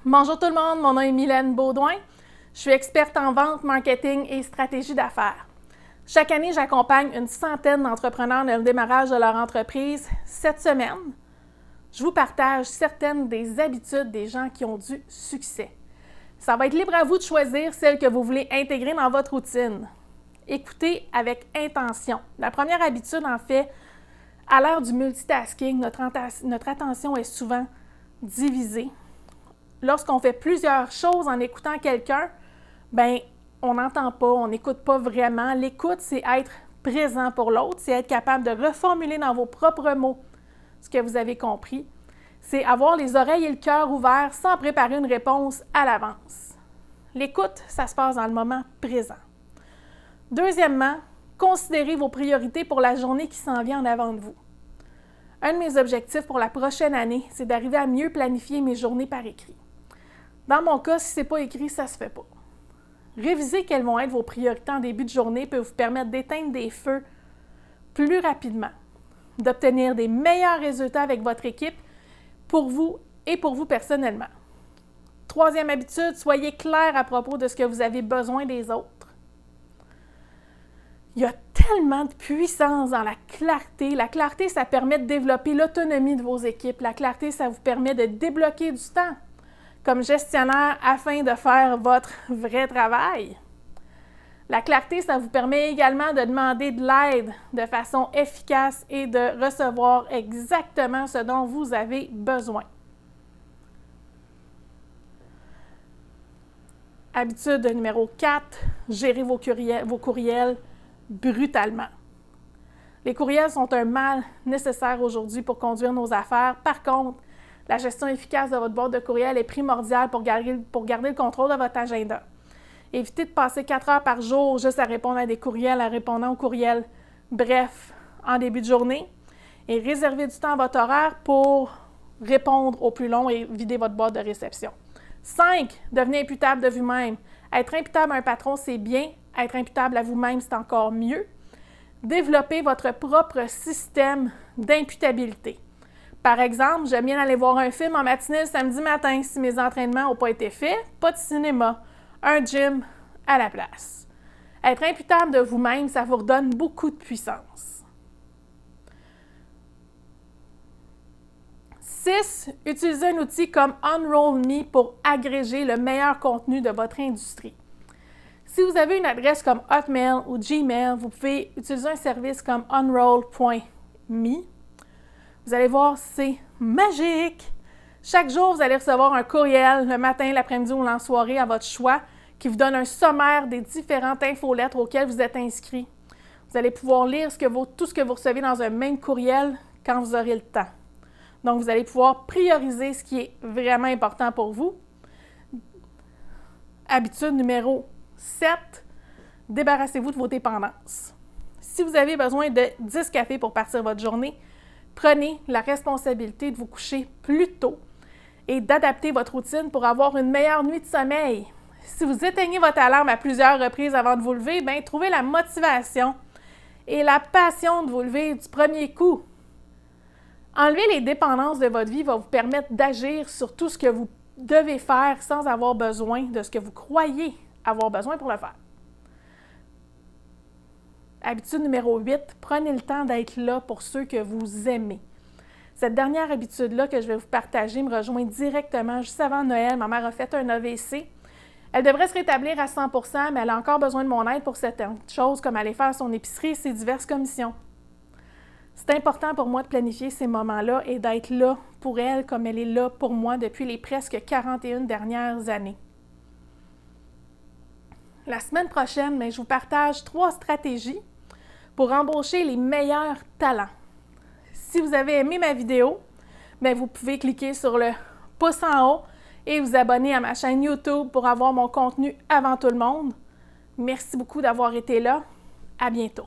Bonjour tout le monde, mon nom est Mylène Beaudoin. Je suis experte en vente, marketing et stratégie d'affaires. Chaque année, j'accompagne une centaine d'entrepreneurs dans le démarrage de leur entreprise. Cette semaine, je vous partage certaines des habitudes des gens qui ont du succès. Ça va être libre à vous de choisir celles que vous voulez intégrer dans votre routine. Écoutez avec intention. La première habitude, en fait, à l'ère du multitasking, notre attention est souvent divisée. Lorsqu'on fait plusieurs choses en écoutant quelqu'un, on n'entend pas, on n'écoute pas vraiment. L'écoute, c'est être présent pour l'autre, c'est être capable de reformuler dans vos propres mots ce que vous avez compris. C'est avoir les oreilles et le cœur ouverts sans préparer une réponse à l'avance. L'écoute, ça se passe dans le moment présent. Deuxièmement, considérez vos priorités pour la journée qui s'en vient en avant de vous. Un de mes objectifs pour la prochaine année, c'est d'arriver à mieux planifier mes journées par écrit. Dans mon cas, si ce n'est pas écrit, ça ne se fait pas. Réviser quelles vont être vos priorités en début de journée peut vous permettre d'éteindre des feux plus rapidement, d'obtenir des meilleurs résultats avec votre équipe pour vous et pour vous personnellement. Troisième habitude, soyez clair à propos de ce que vous avez besoin des autres. Il y a tellement de puissance dans la clarté. La clarté, ça permet de développer l'autonomie de vos équipes. La clarté, ça vous permet de débloquer du temps comme gestionnaire afin de faire votre vrai travail. La clarté, ça vous permet également de demander de l'aide de façon efficace et de recevoir exactement ce dont vous avez besoin. Habitude numéro 4, gérez vos courriels brutalement. Les courriels sont un mal nécessaire aujourd'hui pour conduire nos affaires. Par contre, la gestion efficace de votre boîte de courriel est primordiale pour garder le contrôle de votre agenda. Évitez de passer 4 heures par jour juste à répondre à des courriels, à répondre aux courriels. Bref, en début de journée, et réservez du temps à votre horaire pour répondre au plus long et vider votre boîte de réception. 5. Devenez imputable de vous-même. Être imputable à un patron, c'est bien. Être imputable à vous-même, c'est encore mieux. Développez votre propre système d'imputabilité. Par exemple, j'aime bien aller voir un film en matinée le samedi matin si mes entraînements n'ont pas été faits, pas de cinéma, un gym à la place. Être imputable de vous-même, ça vous redonne beaucoup de puissance. 6. Utilisez un outil comme Unroll.me pour agréger le meilleur contenu de votre industrie. Si vous avez une adresse comme Hotmail ou Gmail, vous pouvez utiliser un service comme Unroll.me. Vous allez voir, c'est magique! Chaque jour, vous allez recevoir un courriel le matin, l'après-midi ou en soirée à votre choix qui vous donne un sommaire des différentes infolettres auxquelles vous êtes inscrit. Vous allez pouvoir lire tout ce que vous recevez dans un même courriel quand vous aurez le temps. Donc, vous allez pouvoir prioriser ce qui est vraiment important pour vous. Habitude numéro 7, débarrassez-vous de vos dépendances. Si vous avez besoin de 10 cafés pour partir votre journée, prenez la responsabilité de vous coucher plus tôt et d'adapter votre routine pour avoir une meilleure nuit de sommeil. Si vous éteignez votre alarme à plusieurs reprises avant de vous lever, trouvez la motivation et la passion de vous lever du premier coup. Enlever les dépendances de votre vie va vous permettre d'agir sur tout ce que vous devez faire sans avoir besoin de ce que vous croyez avoir besoin pour le faire. Habitude numéro 8, prenez le temps d'être là pour ceux que vous aimez. Cette dernière habitude-là que je vais vous partager me rejoint directement juste avant Noël. Ma mère a fait un AVC. Elle devrait se rétablir à 100%, mais elle a encore besoin de mon aide pour certaines choses, comme aller faire son épicerie et ses diverses commissions. C'est important pour moi de planifier ces moments-là et d'être là pour elle comme elle est là pour moi depuis les presque 41 dernières années. La semaine prochaine, je vous partage 3 stratégies pour embaucher les meilleurs talents. Si vous avez aimé ma vidéo, vous pouvez cliquer sur le pouce en haut et vous abonner à ma chaîne YouTube pour avoir mon contenu avant tout le monde. Merci beaucoup d'avoir été là. À bientôt.